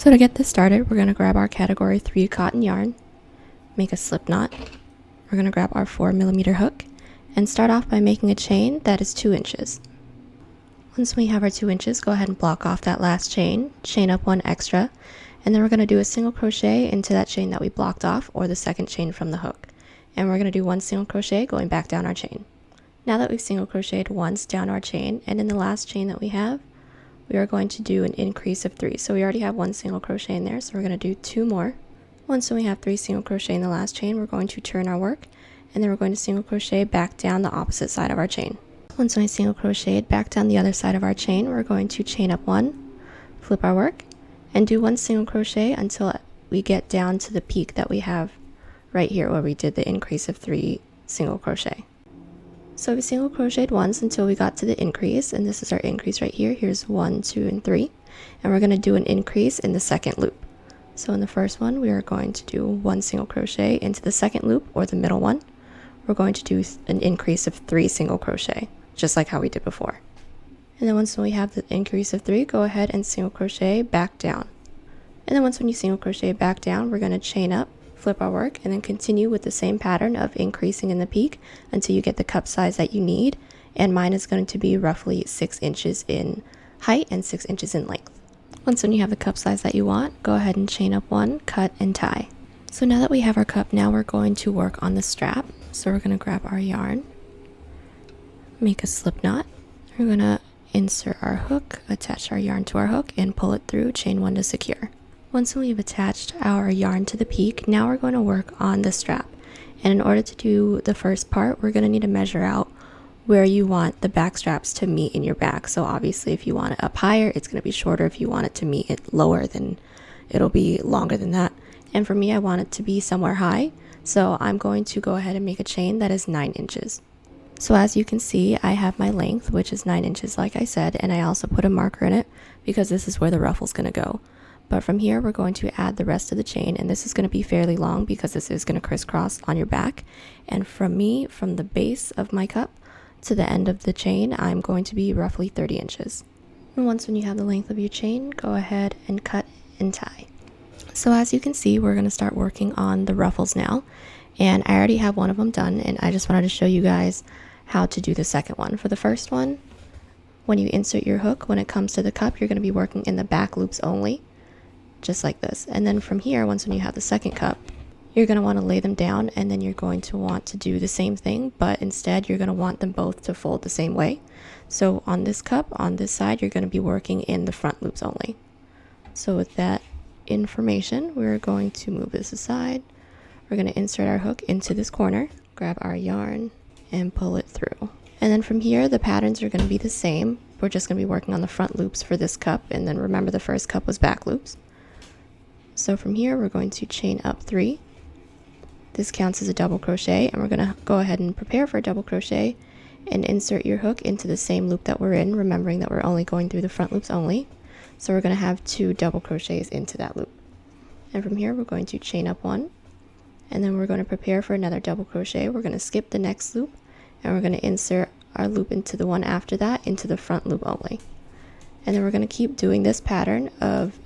So to get this started, we're going to grab our category 3 cotton yarn, make a slip knot. We're going to grab our 4mm hook and start off by making a chain that is 2 inches. Once we have our 2 inches, go ahead and block off that last chain up 1 extra, and then we're going to do a single crochet into that chain that we blocked off, or the second chain from the hook. And we're going to do 1 single crochet going back down our chain. Now that we've single crocheted once down our chain, and in the last chain that we have, we are going to do an increase of 3. So we already have 1 single crochet in there, so we're going to do 2 more. Once we have 3 single crochet in the last chain, we're going to turn our work, and then we're going to single crochet back down the opposite side of our chain. Once we single crocheted back down the other side of our chain, we're going to chain up 1, flip our work, and do 1 single crochet until we get down to the peak that we have right here where we did the increase of 3 single crochet. So we single crocheted once until we got to the increase, and this is our increase right here. Here's 1, 2, and 3, and we're going to do an increase in the second loop. So in the first one, we are going to do 1 single crochet into the second loop, or the middle one. We're going to do an increase of 3 single crochet, just like how we did before. And then once we have the increase of 3, go ahead and single crochet back down. And then once when you single crochet back down, we're going to chain up, flip our work, and then continue with the same pattern of increasing in the peak until you get the cup size that you need. And mine is going to be roughly 6 inches in height and 6 inches in length. Once when you have the cup size that you want, go ahead and chain up 1, cut, and tie. So now that we have our cup, now we're going to work on the strap. So we're going to grab our yarn, make a slip knot. We're going to insert our hook, attach our yarn to our hook, and pull it through, chain 1 to secure. Once we've attached our yarn to the peak, now we're going to work on the strap. And in order to do the first part, we're going to need to measure out where you want the back straps to meet in your back. So obviously if you want it up higher, it's going to be shorter. If you want it to meet it lower, then it'll be longer than that. And for me, I want it to be somewhere high. So I'm going to go ahead and make a chain that is 9 inches. So as you can see, I have my length, which is 9 inches like I said, and I also put a marker in it because this is where the ruffle's going to go. But from here, we're going to add the rest of the chain, and this is going to be fairly long because this is going to crisscross on your back. And from the base of my cup to the end of the chain, I'm going to be roughly 30 inches. And once when you have the length of your chain, go ahead and cut and tie. So as you can see, we're going to start working on the ruffles now. And I already have one of them done, and I just wanted to show you guys how to do the second one. For the first one, when you insert your hook, when it comes to the cup, you're going to be working in the back loops only, just like this. And then from here, once when you have the second cup, you're going to want to lay them down, and then you're going to want to do the same thing, but instead you're going to want them both to fold the same way. So on this cup, on this side, you're going to be working in the front loops only. So with that information, we're going to move this aside. We're going to insert our hook into this corner, grab our yarn, and pull it through. And then from here, the patterns are going to be the same. We're just going to be working on the front loops for this cup, and then remember the first cup was back loops. So from here, we're going to chain up 3. This counts as a double crochet, and we're going to go ahead and prepare for a double crochet and insert your hook into the same loop that we're in, remembering that we're only going through the front loops only. So we're going to have 2 double crochets into that loop. And from here, we're going to chain up 1, and then we're going to prepare for another double crochet. We're going to skip the next loop, and we're going to insert our loop into the one after that into the front loop only. And then we're going to keep doing this pattern of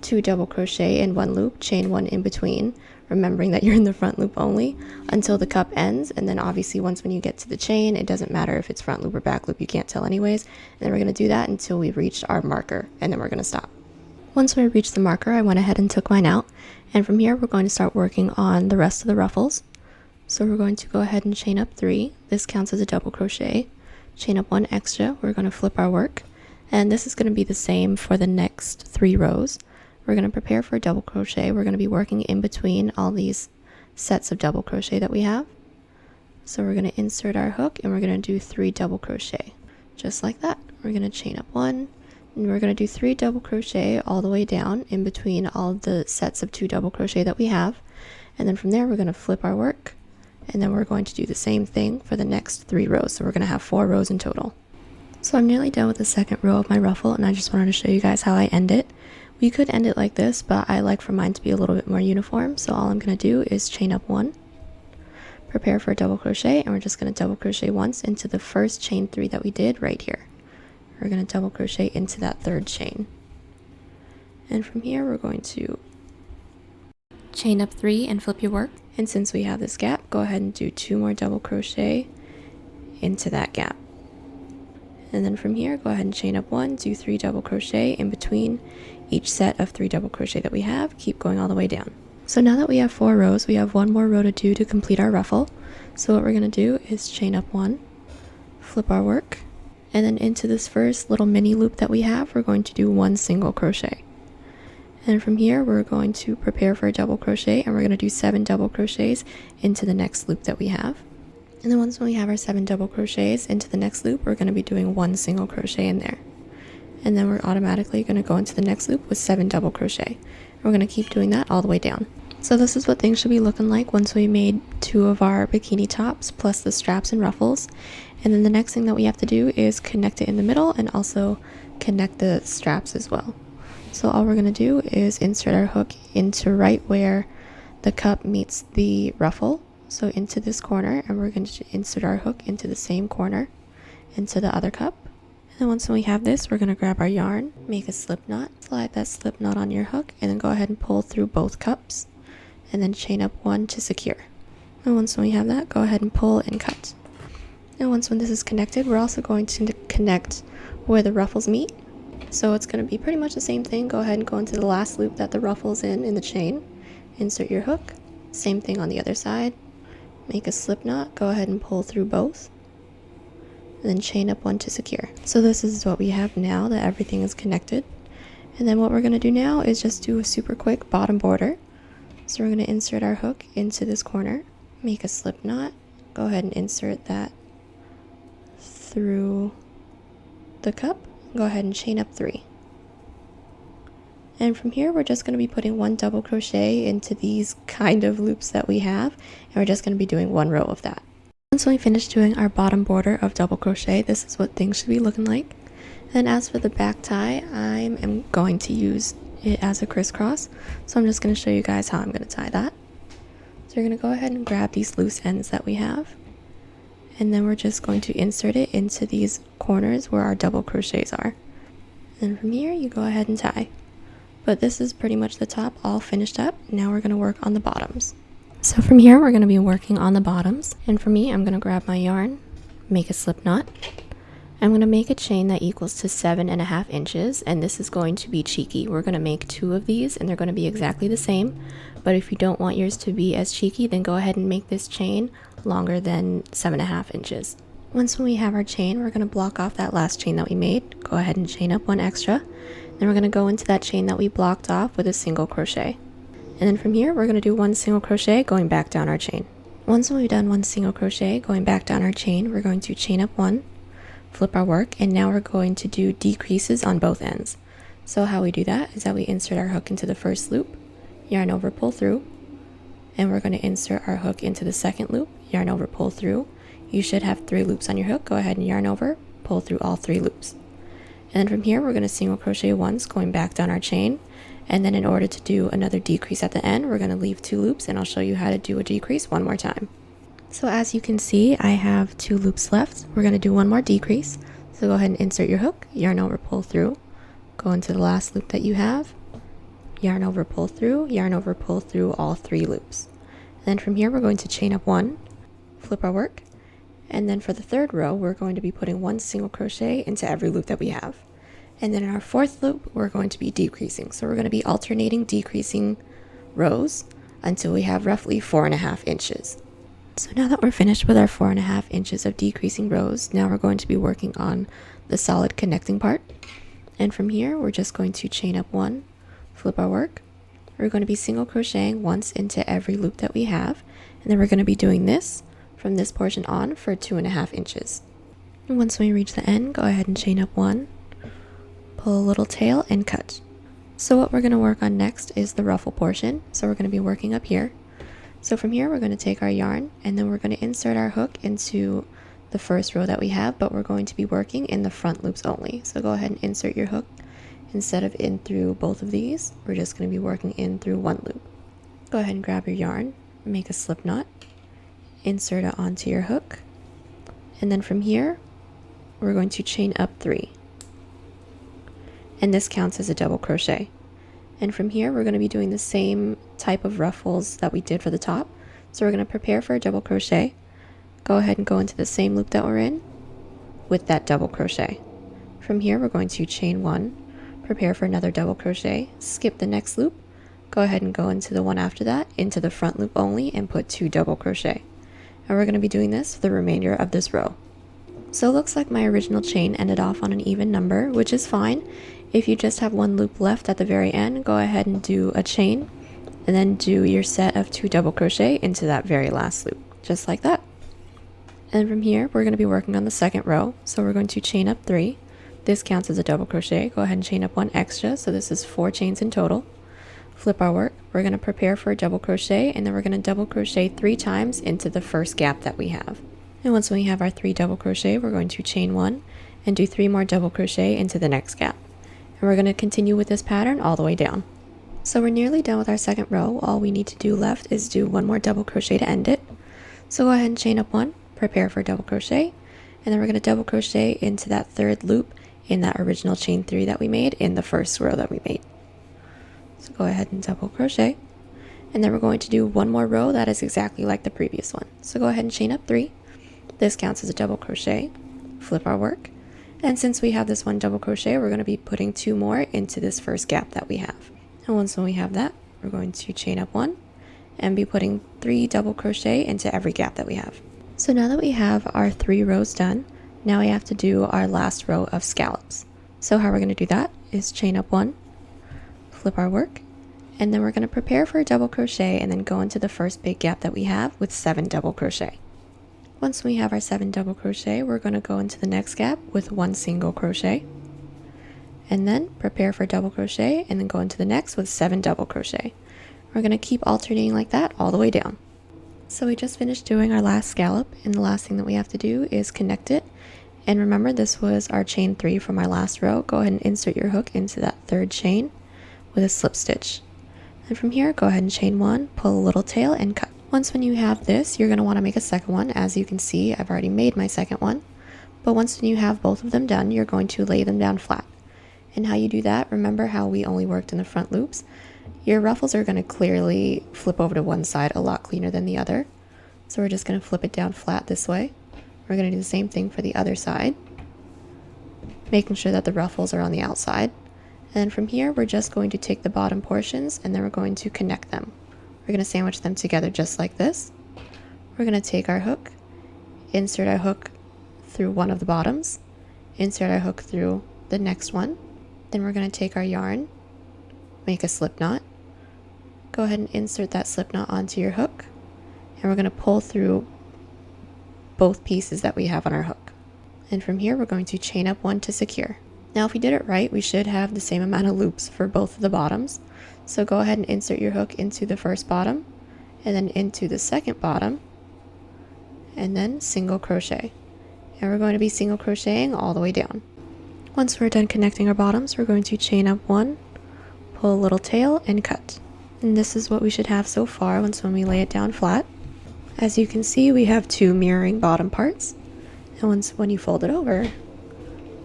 2 double crochet in 1 loop, chain 1 in between, remembering that you're in the front loop only until the cup ends. And then obviously once when you get to the chain, it doesn't matter if it's front loop or back loop, you can't tell anyways. And then we're going to do that until we've reached our marker, and then we're going to stop. Once we reach the marker, I went ahead and took mine out, and from here we're going to start working on the rest of the ruffles. So we're going to go ahead and chain up 3. This counts as a double crochet. Chain up 1 extra. We're going to flip our work, and this is going to be the same for the next 3 rows. We're going to prepare for a double crochet. We're going to be working in between all these sets of double crochet that we have. So we're going to insert our hook, and we're going to do 3 double crochet, just like that. We're going to chain up 1, and we're going to do 3 double crochet all the way down in between all the sets of 2 double crochet that we have. And then from there, we're going to flip our work, and then we're going to do the same thing for the next 3 rows. So we're going to have 4 rows in total. So I'm nearly done with the second row of my ruffle, and I just wanted to show you guys how I end it. We could end it like this, but I like for mine to be a little bit more uniform. So all I'm going to do is chain up 1, prepare for a double crochet, and we're just going to double crochet once into the first chain 3 that we did right here. We're going to double crochet into that 3rd chain. And from here we're going to chain up 3 and flip your work. And since we have this gap, go ahead and do 2 more double crochet into that gap. And then from here, go ahead and chain up 1, do 3 double crochet in between each set of 3 double crochet that we have. Keep going all the way down. So now that we have 4 rows, we have 1 more row to do to complete our ruffle. So what we're going to do is chain up 1, flip our work, and then into this first little mini loop that we have, we're going to do 1 single crochet. And from here, we're going to prepare for a double crochet, and we're going to do 7 double crochets into the next loop that we have. And then once we have our 7 double crochets into the next loop, we're going to be doing 1 single crochet in there. And then we're automatically going to go into the next loop with 7 double crochet. We're going to keep doing that all the way down. So this is what things should be looking like once we made 2 of our bikini tops plus the straps and ruffles. And then the next thing that we have to do is connect it in the middle and also connect the straps as well. So all we're going to do is insert our hook into right where the cup meets the ruffle. So into this corner, and we're going to insert our hook into the same corner into the other cup. And then once we have this, we're going to grab our yarn, make a slip knot, slide that slip knot on your hook, and then go ahead and pull through both cups and then chain up 1 to secure. And once we have that, go ahead and pull and cut. And once when this is connected, we're also going to connect where the ruffles meet. So it's going to be pretty much the same thing. Go ahead and go into the last loop that the ruffle's in the chain, insert your hook, same thing on the other side. Make a slip knot, go ahead and pull through both, and then chain up 1 to secure. So this is what we have now that everything is connected. And then what we're going to do now is just do a super quick bottom border. So we're going to insert our hook into this corner, make a slip knot, go ahead and insert that through the cup, go ahead and chain up 3. And from here, we're just going to be putting 1 double crochet into these kind of loops that we have, and we're just going to be doing 1 row of that. Once we finish doing our bottom border of double crochet, this is what things should be looking like. And as for the back tie, I am going to use it as a crisscross, so I'm just going to show you guys how I'm going to tie that. So you're going to go ahead and grab these loose ends that we have, and then we're just going to insert it into these corners where our double crochets are. And from here, you go ahead and tie. But this is pretty much the top all finished up. Now we're going to work on the bottoms. So from here, we're going to be working on the bottoms. And for me, I'm going to grab my yarn, make a slip knot. I'm going to make a chain that equals to 7.5 inches. And this is going to be cheeky. We're going to make 2 of these and they're going to be exactly the same. But if you don't want yours to be as cheeky, then go ahead and make this chain longer than 7.5 inches. Once we have our chain, we're going to block off that last chain that we made. Go ahead and chain up 1 extra. Then we're going to go into that chain that we blocked off with a single crochet. And then from here, we're going to do 1 single crochet going back down our chain. Once we've done 1 single crochet going back down our chain, we're going to chain up 1, flip our work, and now we're going to do decreases on both ends. So how we do that is that we insert our hook into the first loop, yarn over, pull through, and we're going to insert our hook into the second loop, yarn over, pull through. You should have 3 loops on your hook. Go ahead and yarn over, pull through all 3 loops. And then from here, we're going to single crochet once, going back down our chain. And then in order to do another decrease at the end, we're going to leave 2 loops, and I'll show you how to do a decrease one more time. So as you can see, I have 2 loops left. We're going to do 1 more decrease. So go ahead and insert your hook, yarn over, pull through, go into the last loop that you have, yarn over, pull through all 3 loops. And then from here, we're going to chain up 1, flip our work, and then for the 3rd row, we're going to be putting 1 single crochet into every loop that we have. And then in our 4th loop, we're going to be decreasing. So we're going to be alternating decreasing rows until we have roughly 4.5 inches. So now that we're finished with our 4.5 inches of decreasing rows, now we're going to be working on the solid connecting part. And from here, we're just going to chain up 1, flip our work. We're going to be single crocheting once into every loop that we have. And then we're going to be doing this from this portion on for 2.5 inches. And once we reach the end, go ahead and chain up 1, pull a little tail, and cut. So what we're going to work on next is the ruffle portion. So we're going to be working up here. So from here, we're going to take our yarn, and then we're going to insert our hook into the first row that we have, but we're going to be working in the front loops only. So go ahead and insert your hook. Instead of in through both of these, we're just going to be working in through 1 loop. Go ahead and grab your yarn, make a slip knot, insert it onto your hook, and then from here we're going to chain up 3, and this counts as a double crochet. And from here, we're going to be doing the same type of ruffles that we did for the top. So we're going to prepare for a double crochet. Go ahead and go into the same loop that we're in with that double crochet. From here, we're going to chain 1, prepare for another double crochet, skip the next loop, go ahead and go into the one after that, into the front loop only, and put 2 double crochet. And we're going to be doing this for the remainder of this row. So it looks like my original chain ended off on an even number, which is fine. If you just have 1 loop left at the very end, go ahead and do a chain, and then do your set of 2 double crochet into that very last loop, just like that. And from here, we're going to be working on the second row, so we're going to chain up 3. This counts as a double crochet. Go ahead and chain up 1 extra, so this is 4 chains in total. Flip our work. We're going to prepare for a double crochet, and then we're going to double crochet 3 times into the first gap that we have. And once we have our 3 double crochet, we're going to chain 1 and do 3 more double crochet into the next gap. And we're going to continue with this pattern all the way down. So we're nearly done with our second row. All we need to do left is do 1 more double crochet to end it. So go ahead and chain up 1, prepare for a double crochet, and then we're going to double crochet into that third loop in that original chain 3 that we made in the first row that we made. So go ahead and double crochet, and then we're going to do 1 more row that is exactly like the previous one. So go ahead and chain up 3. This counts as a double crochet. Flip our work, and since we have this 1 double crochet, we're going to be putting 2 more into this first gap that we have. And once we have that, we're going to chain up 1 and be putting 3 double crochet into every gap that we have. So now that we have our 3 rows done, now we have to do our last row of scallops. So how we're going to do that is chain up 1, flip our work, and then we're going to prepare for a double crochet and then go into the first big gap that we have with 7 double crochet. Once we have our 7 double crochet, we're going to go into the next gap with 1 single crochet, and then prepare for a double crochet and then go into the next with 7 double crochet. We're going to keep alternating like that all the way down. So we just finished doing our last scallop, and the last thing that we have to do is connect it. And remember, this was our chain 3 from our last row. Go ahead and insert your hook into that third chain with a slip stitch. And from here, go ahead and chain 1, pull a little tail, and cut. Once when you have this, you're going to want to make a second one. As you can see, I've already made my second one. But once when you have both of them done, you're going to lay them down flat. And how you do that, remember how we only worked in the front loops? Your ruffles are going to clearly flip over to one side a lot cleaner than the other. So we're just going to flip it down flat this way. We're going to do the same thing for the other side, making sure that the ruffles are on the outside. And then from here, we're just going to take the bottom portions and then we're going to connect them. We're going to sandwich them together just like this. We're going to take our hook, insert our hook through one of the bottoms, insert our hook through the next one. Then we're going to take our yarn, make a slip knot, go ahead and insert that slip knot onto your hook, and we're going to pull through both pieces that we have on our hook. And from here, we're going to chain up 1 to secure. Now, if we did it right, we should have the same amount of loops for both of the bottoms. So go ahead and insert your hook into the first bottom, and then into the second bottom, and then single crochet. And we're going to be single crocheting all the way down. Once we're done connecting our bottoms, we're going to chain up 1, pull a little tail, and cut. And this is what we should have so far when we lay it down flat. As you can see, we have 2 mirroring bottom parts. And when you fold it over,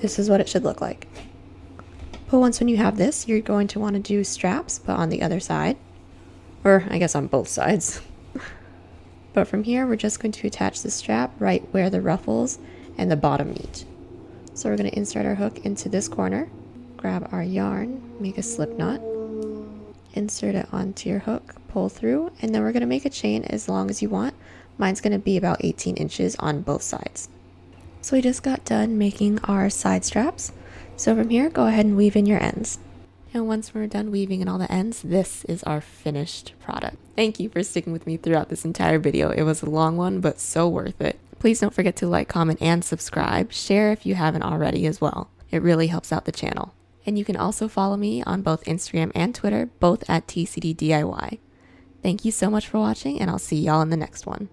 this is what it should look like. But when you have this, you're going to want to do straps, but on the other side. Or I guess on both sides. But from here, we're just going to attach the strap right where the ruffles and the bottom meet. So we're going to insert our hook into this corner, grab our yarn, make a slip knot, insert it onto your hook, pull through, and then we're going to make a chain as long as you want. Mine's going to be about 18 inches on both sides. So we just got done making our side straps. So from here, go ahead and weave in your ends. And once we're done weaving in all the ends, this is our finished product. Thank you for sticking with me throughout this entire video. It was a long one, but so worth it. Please don't forget to like, comment, and subscribe. Share if you haven't already as well. It really helps out the channel. And you can also follow me on both Instagram and Twitter, both at TCDDIY. Thank you so much for watching, and I'll see y'all in the next one.